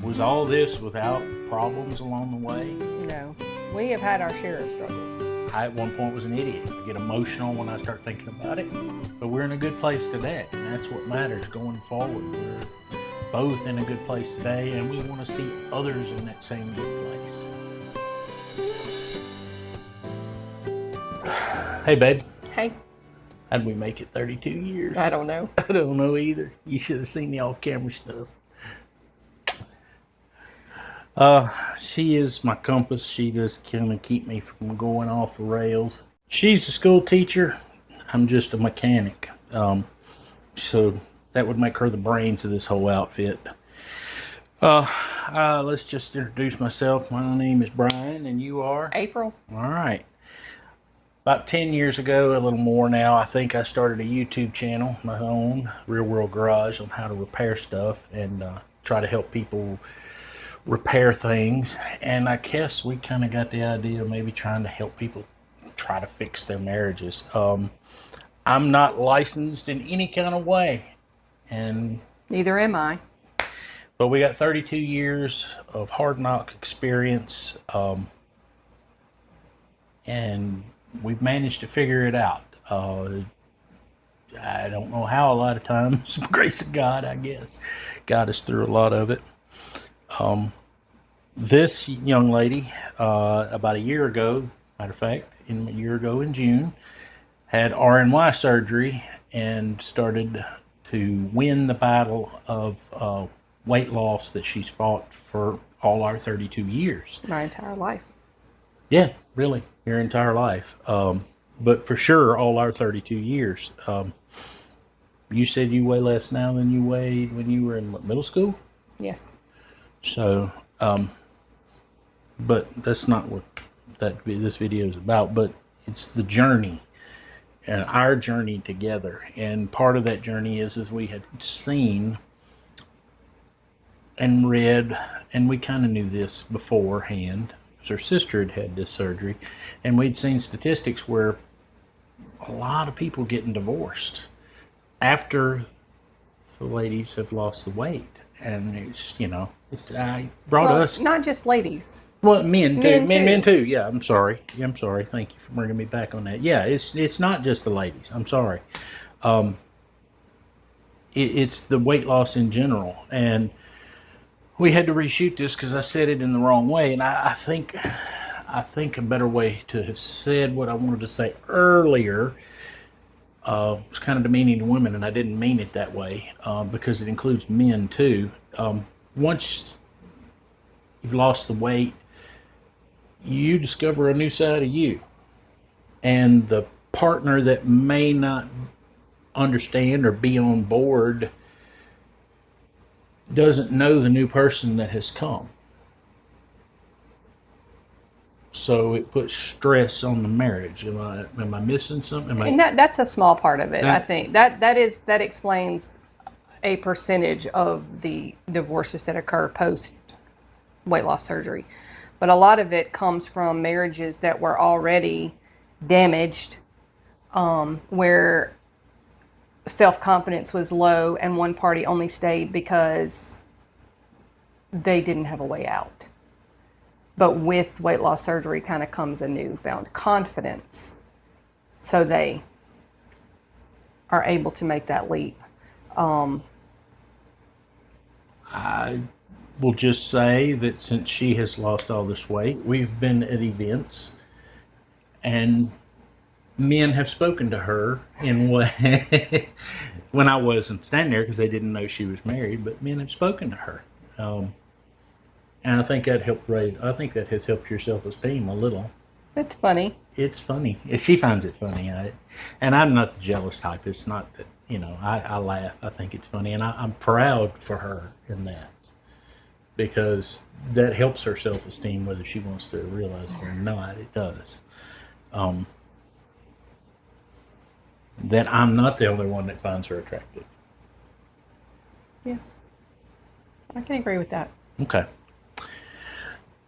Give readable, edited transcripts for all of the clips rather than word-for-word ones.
Was all this without problems along the way? No, we have had our share of struggles. I at one point was an idiot. I get emotional when I start thinking about it, but we're in a good place today, and that's what matters going forward. We're both in a good place today, and we want to see others in that same good place. Hey, babe. Hey, How'd we make it 32 years? I don't know. I don't know either. You should have seen the off-camera stuff. She is my compass. She just kind of keep me from going off the rails. She's a school teacher. I'm just a mechanic. So that would make her the brains of this whole outfit. Let's just introduce myself. My name is Brian, and you are? April. All right. About 10 years ago, a little more now, I think I started a YouTube channel, my own, Real World Garage, on how to repair stuff and try to help people repair things. And I guess we kind of got the idea of maybe trying to help people try to fix their marriages. I'm not licensed in any kind of way, and Neither am I. but we got 32 years of hard knock experience, and we've managed to figure it out. I don't know how, a lot of times, grace of God, I guess, got us through a lot of it. This young lady, about a year ago, matter of fact, a year ago in June, had RNY surgery and started to win the battle of weight loss that she's fought for all our 32 years. My entire life. Yeah, really, your entire life. But for sure, all our 32 years. You said you weigh less now than you weighed when you were in middle school? Yes. So, but that's not what this video is about, but it's the journey and our journey together. And part of that journey is we had seen and read, and we kind of knew this beforehand, because her sister had had this surgery, and we'd seen statistics where a lot of people getting divorced after the ladies have lost the weight. And it's, I brought us. Not just ladies. Well, men too. Men too. too. Yeah, I'm sorry. Thank you for bringing me back on that. Yeah, it's not just the ladies. I'm sorry. It's the weight loss in general. And we had to reshoot this because I said it in the wrong way. And I think a better way to have said what I wanted to say earlier was kind of demeaning to women, and I didn't mean it that way because it includes men too. Once you've lost the weight, you discover a new side of you, and the partner that may not understand or be on board doesn't know the new person that has come. So it puts stress on the marriage. Am I missing something? And that's a small part of it. I think that explains a percentage of the divorces that occur post weight loss surgery. But a lot of it comes from marriages that were already damaged, where self-confidence was low and one party only stayed because they didn't have a way out. But with weight loss surgery kind of comes a newfound confidence. So they are able to make that leap. I will just say that since she has lost all this weight, we've been at events, and men have spoken to her in way when I wasn't standing there because they didn't know she was married, but men have spoken to her. And I think that has helped your self-esteem a little. It's funny. It's funny. She finds it funny. And I'm not the jealous type. It's not that, I laugh. I think it's funny. And I'm proud for her in that, because that helps her self-esteem, whether she wants to realize it or not. It does. That I'm not the only one that finds her attractive. Yes. I can agree with that. Okay.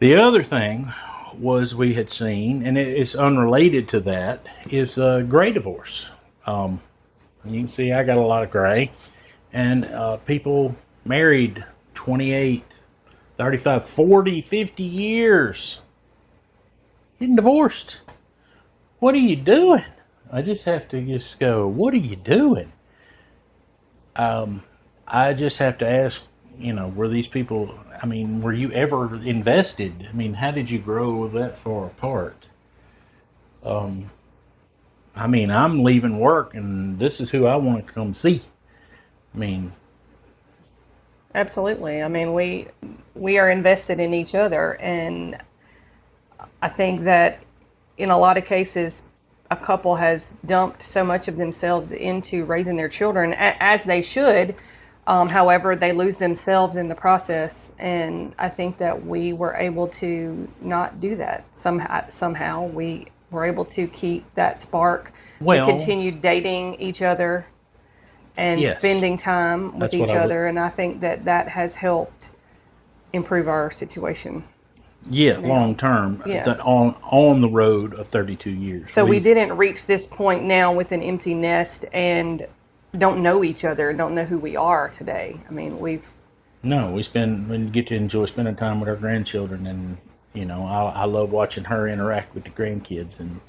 The other thing was we had seen, and it is unrelated to that, is gray divorce. You can see I got a lot of gray, and people married 28, 35, 40, 50 years getting divorced. What are you doing? I just have to just go, what are you doing? I just have to ask, were these people, were you ever invested? How did you grow that far apart? I'm leaving work and this is who I want to come see. Absolutely. We are invested in each other, and I think that in a lot of cases, a couple has dumped so much of themselves into raising their children, as they should. However, they lose themselves in the process, and I think that we were able to not do that. Somehow we were able to keep that spark. We Well, continued dating each other and yes, spending time with that's what each I would. other, and I think that that has helped improve our situation Yeah, now. long term, Yes. on the road of 32 years. So we didn't reach this point now with an empty nest and don't know each other, don't know who we are today. No, we get to enjoy spending time with our grandchildren, and I love watching her interact with the grandkids, and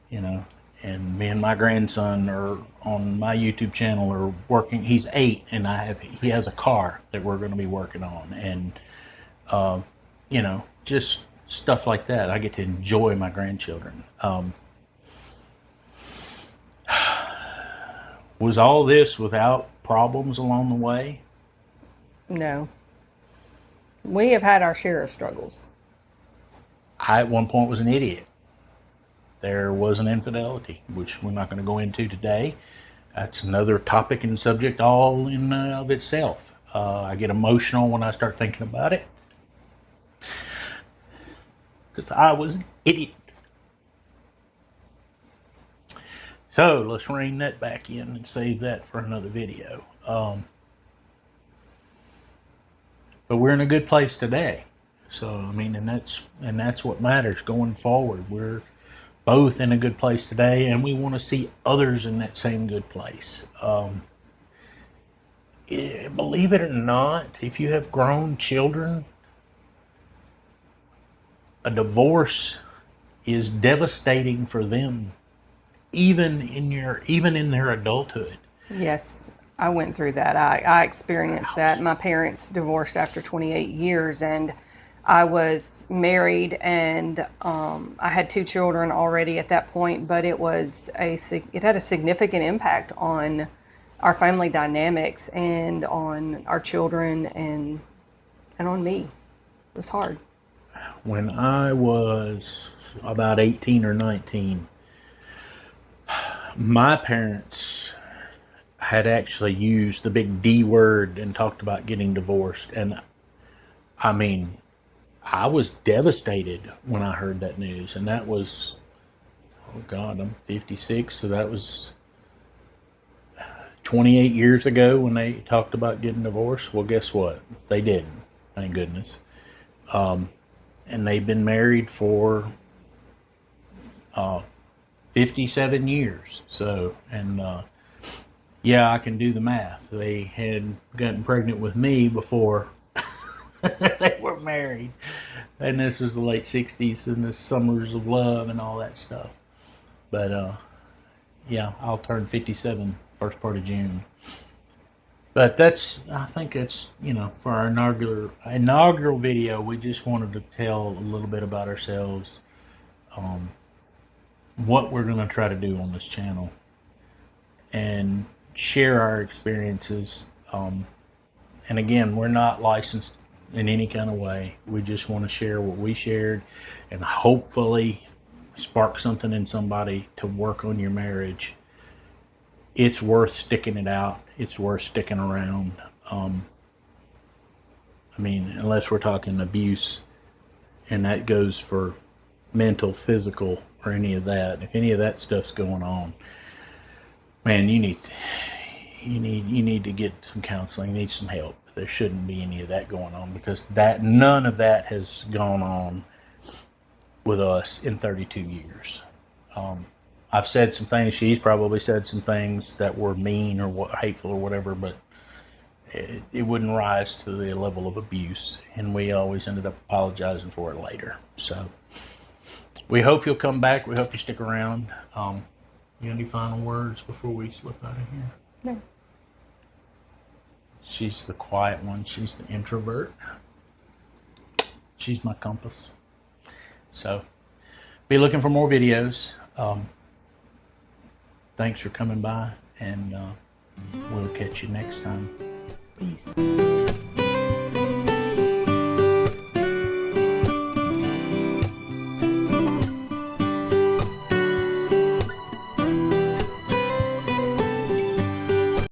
you know, and me and my grandson are on my YouTube channel are working. He's 8, and he has a car that we're going to be working on, and just stuff like that. I get to enjoy my grandchildren. Was all this without problems along the way? No. We have had our share of struggles. I, at one point, was an idiot. There was an infidelity, which we're not going to go into today. That's another topic and subject all in of itself. I get emotional when I start thinking about it because I was an idiot. So let's rein that back in and save that for another video. But we're in a good place today. So and that's what matters going forward. We're both in a good place today, and we want to see others in that same good place. Believe it or not, if you have grown children, a divorce is devastating for them, even in their adulthood. Yes, I went through that. I experienced that. My parents divorced after 28 years, and I was married, and I had 2 children already at that point. But it had a significant impact on our family dynamics and on our children and on me. It was hard. When I was about 18 or 19, my parents had actually used the big D word and talked about getting divorced. And I was devastated when I heard that news. And that was, oh God, I'm 56. So that was 28 years ago when they talked about getting divorced. Well, guess what? They didn't. Thank goodness. And they've been married for 57 years. So, and yeah, I can do the math. They had gotten pregnant with me before they were married. And this was the late 60s and the summers of love and all that stuff. But yeah, I'll turn 57 first part of June. But I think that's, for our inaugural video, we just wanted to tell a little bit about ourselves, what we're going to try to do on this channel, and share our experiences. And again, we're not licensed in any kind of way. We just want to share what we shared and hopefully spark something in somebody to work on your marriage. It's worth sticking it out. It's worth sticking around. Unless we're talking abuse, and that goes for mental, physical, or any of that. If any of that stuff's going on, man, you need to get some counseling. You need some help. There shouldn't be any of that going on, because none of that has gone on with us in 32 years. I've said some things. She's probably said some things that were mean or hateful or whatever, but it wouldn't rise to the level of abuse, and we always ended up apologizing for it later. So we hope you'll come back. We hope you stick around. You got any final words before we slip out of here? No. She's the quiet one. She's the introvert. She's my compass. So be looking for more videos. Thanks for coming by, and we'll catch you next time. Peace.